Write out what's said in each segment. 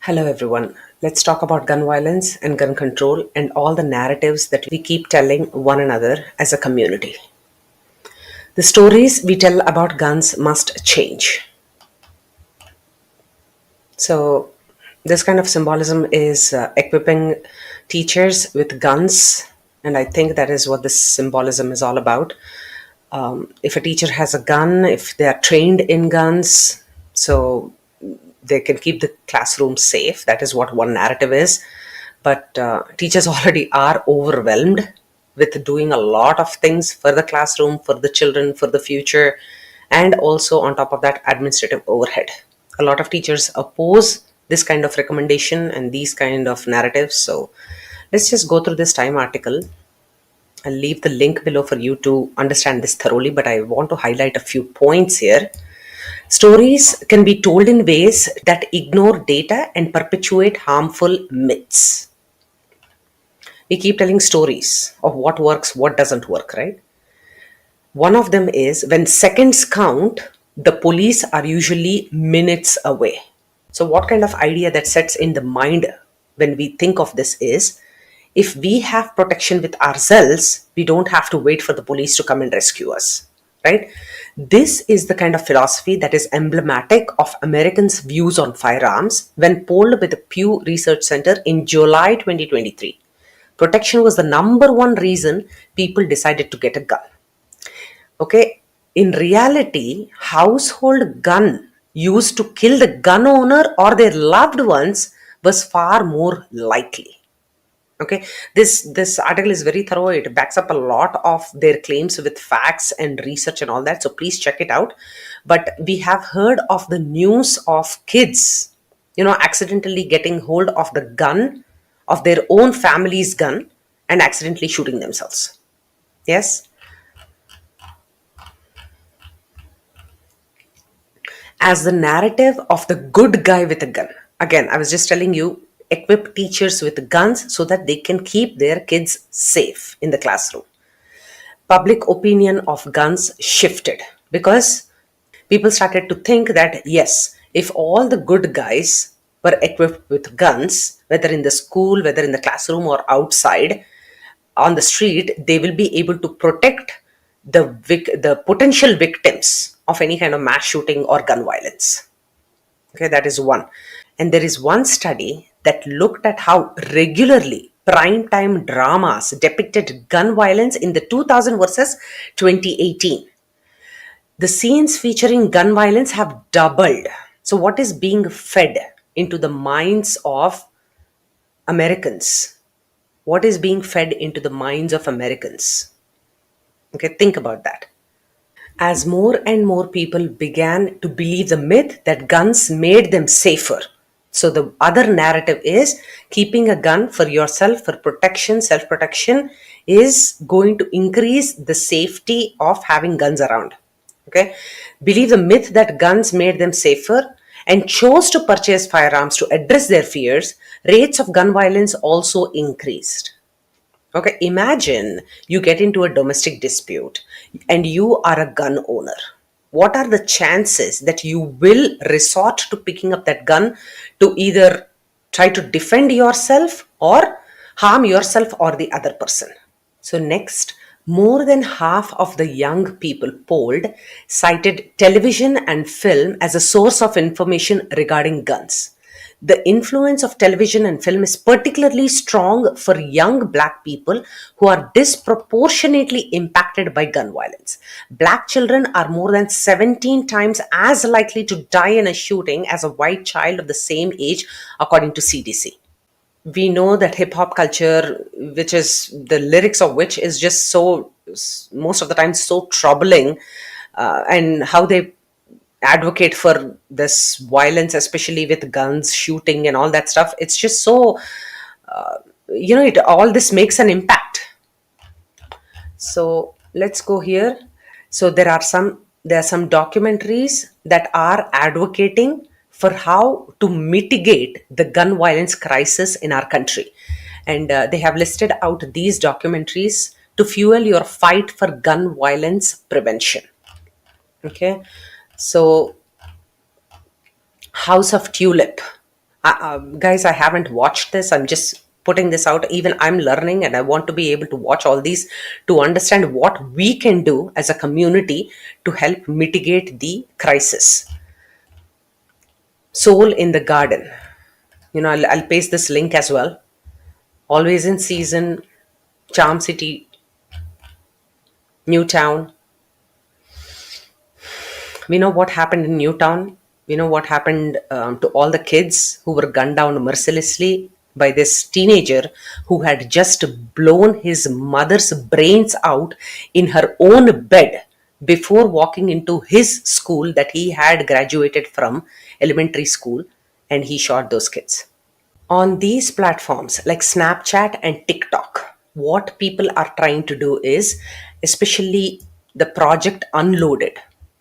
Hello, everyone. Let's talk about gun violence and gun control and all the narratives that we keep telling one another as a community. The stories we tell about guns must change. So, this kind of symbolism is equipping teachers with guns, and I think that is what this symbolism is all about. If a teacher has a gun, if they are trained in guns, so they can keep the classroom safe. That is what one narrative is. But teachers already are overwhelmed with doing a lot of things for the classroom, for the children, for the future, and also on top of that, administrative overhead. A lot of teachers oppose this kind of recommendation and these kind of narratives. So let's just go through this Time article. I'll leave the link below for you to understand this thoroughly, but I want to highlight a few points here. Stories can be told in ways that ignore data and perpetuate harmful myths. We keep telling stories of what works, what doesn't work, right? One of them is when seconds count, the police are usually minutes away. So, what kind of idea that sets in the mind when we think of this is if we have protection with ourselves, we don't have to wait for the police to come and rescue us, right? This is the kind of philosophy that is emblematic of Americans' views on firearms when polled by the Pew Research Center in July 2023. Protection was the number one reason people decided to get a gun. Okay, in reality, household gun used to kill the gun owner or their loved ones was far more likely. Okay, this article is very thorough. It backs up a lot of their claims with facts and research and all that, so please check it out. But we have heard of the news of kids, accidentally getting hold of the gun of their own family's gun and accidentally shooting themselves. Yes, as the narrative of the good guy with a gun. Again, I was just telling you, equip teachers with guns so that they can keep their kids safe in the classroom. Public opinion of guns shifted because people started to think that yes, if all the good guys were equipped with guns, whether in the school, whether in the classroom or outside on the street, they will be able to protect the potential victims of any kind of mass shooting or gun violence. Okay, that is one. And there is one study that looked at how regularly primetime dramas depicted gun violence in the 2000 versus 2018. The scenes featuring gun violence have doubled. So, what is being fed into the minds of Americans? What is being fed into the minds of Americans? Okay, think about that. As more and more people began to believe the myth that guns made them safer. So, the other narrative is keeping a gun for yourself, for protection, self protection, is going to increase the safety of having guns around. Okay, believe the myth that guns made them safer and chose to purchase firearms to address their fears, rates of gun violence also increased. Okay, imagine you get into a domestic dispute and you are a gun owner. What are the chances that you will resort to picking up that gun to either try to defend yourself or harm yourself or the other person? So, next, more than half of the young people polled cited television and film as a source of information regarding guns. The influence of television and film is particularly strong for young black people who are disproportionately impacted by gun violence. Black children are more than 17 times as likely to die in a shooting as a white child of the same age, according to CDC. We know that hip hop culture, which is the lyrics of which is just so, most of the time, so troubling, and how they advocate for this violence, especially with guns, shooting, and all that stuff. It's just so, it all this makes an impact. So let's go here. So there are some documentaries that are advocating for how to mitigate the gun violence crisis in our country, and they have listed out these documentaries to fuel your fight for gun violence prevention. Okay, so House of Tulip, Guys, I haven't watched this. I'm just putting this out. Even I'm learning, and I want to be able to watch all these to understand what we can do as a community to help mitigate the crisis. Soul in the Garden. I'll paste this link as well. Always in season, Charm City, Newtown. We know what happened in Newtown. We know what happened to all the kids who were gunned down mercilessly by this teenager who had just blown his mother's brains out in her own bed before walking into his school that he had graduated from, elementary school, and he shot those kids. On these platforms like Snapchat and TikTok, what people are trying to do is, especially the project Unloaded,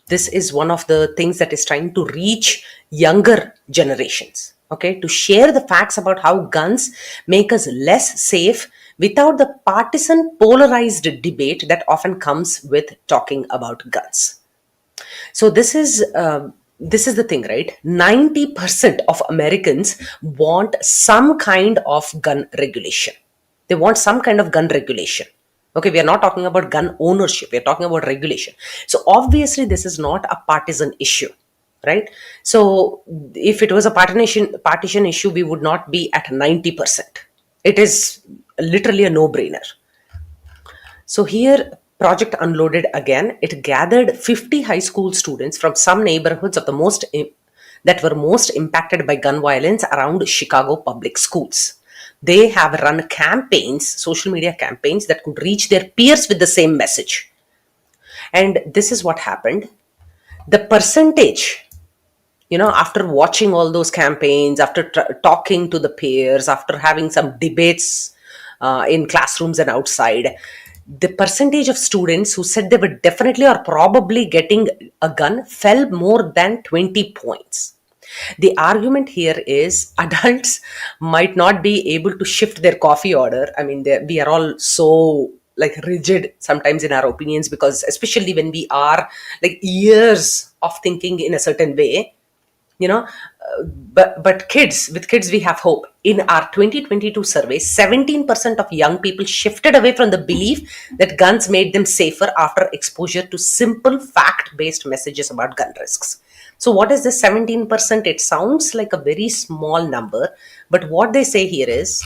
this is one of the things that is trying to reach younger generations, okay, to share the facts about how guns make us less safe without the partisan polarized debate that often comes with talking about guns. So this is the thing, right? 90% of Americans want some kind of gun regulation. They want some kind of gun regulation. Okay, we are not talking about gun ownership. We are talking about regulation. So obviously, this is not a partisan issue, right? So if it was a partition issue, we would not be at 90%. It is literally a no-brainer. So here, Project Unloaded again, it gathered 50 high school students from some neighborhoods of the that were most impacted by gun violence around Chicago public schools. They have run campaigns, social media campaigns that could reach their peers with the same message. And this is what happened. The percentage, after watching all those campaigns, after talking to the peers, after having some debates in classrooms and outside, the percentage of students who said they were definitely or probably getting a gun fell more than 20 points. The argument here is adults might not be able to shift their coffee order. I mean, we are all so like rigid sometimes in our opinions, because especially when we are like years of thinking in a certain way, but kids we have hope. In our 2022 survey, 17% of young people shifted away from the belief that guns made them safer after exposure to simple fact based messages about gun risks. So what is this 17%? It sounds like a very small number, but what they say here is,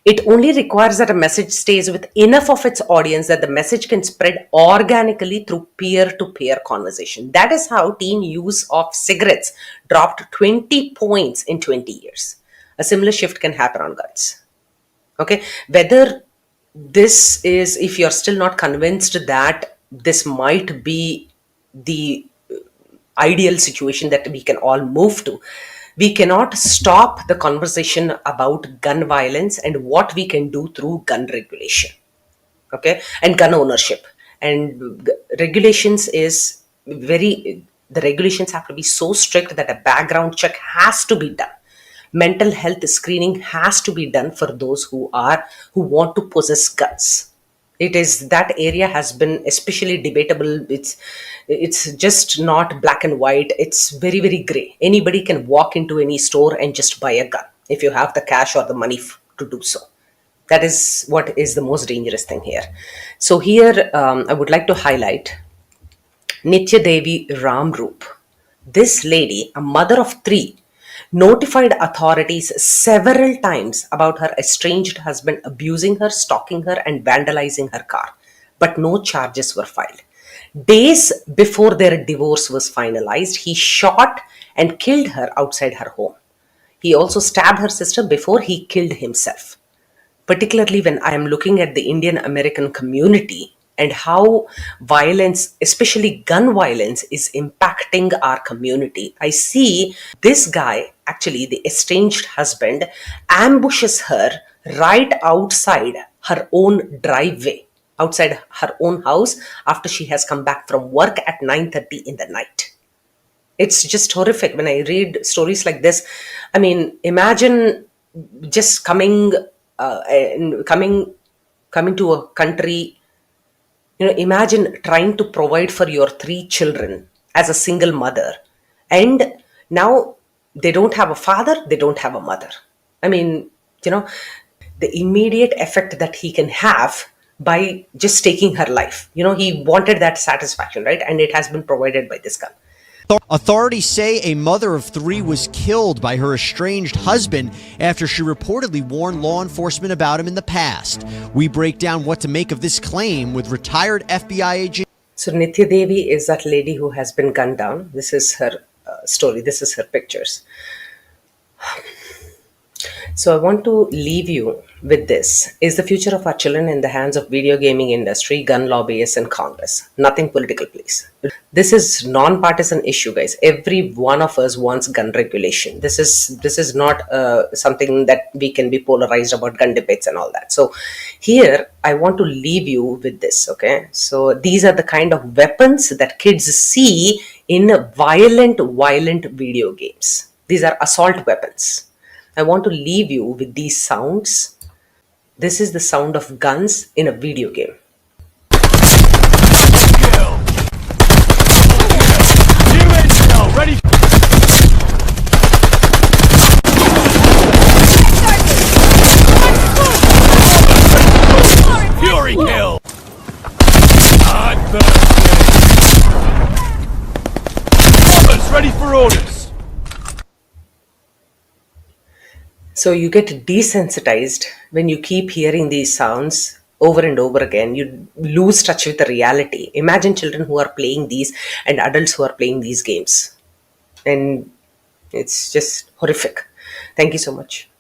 it only requires that a message stays with enough of its audience that the message can spread organically through peer-to-peer conversation. That is how teen use of cigarettes dropped 20 points in 20 years. A similar shift can happen on guns. Okay, whether this is, if you're still not convinced that this might be the ideal situation that we can all move to, we cannot stop the conversation about gun violence and what we can do through gun regulation, okay, and gun ownership. And regulations is the regulations have to be so strict that a background check has to be done. Mental health screening has to be done for those who want to possess guns. It is that area has been especially debatable. It's just not black and white. It's very, very gray. Anybody can walk into any store and just buy a gun if you have the cash or the money to do so. That is what is the most dangerous thing here. So here, I would like to highlight Nitya Devi Ramroop. This lady, a mother of three, notified authorities several times about her estranged husband abusing her, stalking her, and vandalizing her car, but no charges were filed. Days before their divorce was finalized, he shot and killed her outside her home. He also stabbed her sister before he killed himself. Particularly when I am looking at the Indian American community and how violence, especially gun violence, is impacting our community. I see this guy, actually the estranged husband, ambushes her right outside her own driveway, outside her own house, after she has come back from work at 9:30 in the night. It's just horrific when I read stories like this. I mean, imagine just coming to a country. Imagine trying to provide for your three children as a single mother, and now They don't have a father, they don't have a mother. I mean, you know, the immediate effect that he can have by just taking her life. He wanted that satisfaction, right? And it has been provided by this gun. Authorities say a mother of three was killed by her estranged husband after she reportedly warned law enforcement about him in the past. We break down what to make of this claim with retired FBI agent. So Nitya Devi is that lady who has been gunned down. This is her story. This is her pictures. So I want to leave you with this. Is the future of our children in the hands of video gaming industry, gun lobbyists, and Congress? Nothing political, please. This is non-partisan issue, guys. Every one of us wants gun regulation. This is not something that we can be polarized about gun debates and all that. So here I want to leave you with this. Okay. So these are the kind of weapons that kids see in violent video games. These are assault weapons. I want to leave you with these sounds. This is the sound of guns in a video game. Ready. Fury kill. Ready for orders. So you get desensitized when you keep hearing these sounds over and over again. You lose touch with the reality. Imagine children who are playing these and adults who are playing these games. And it's just horrific. Thank you so much.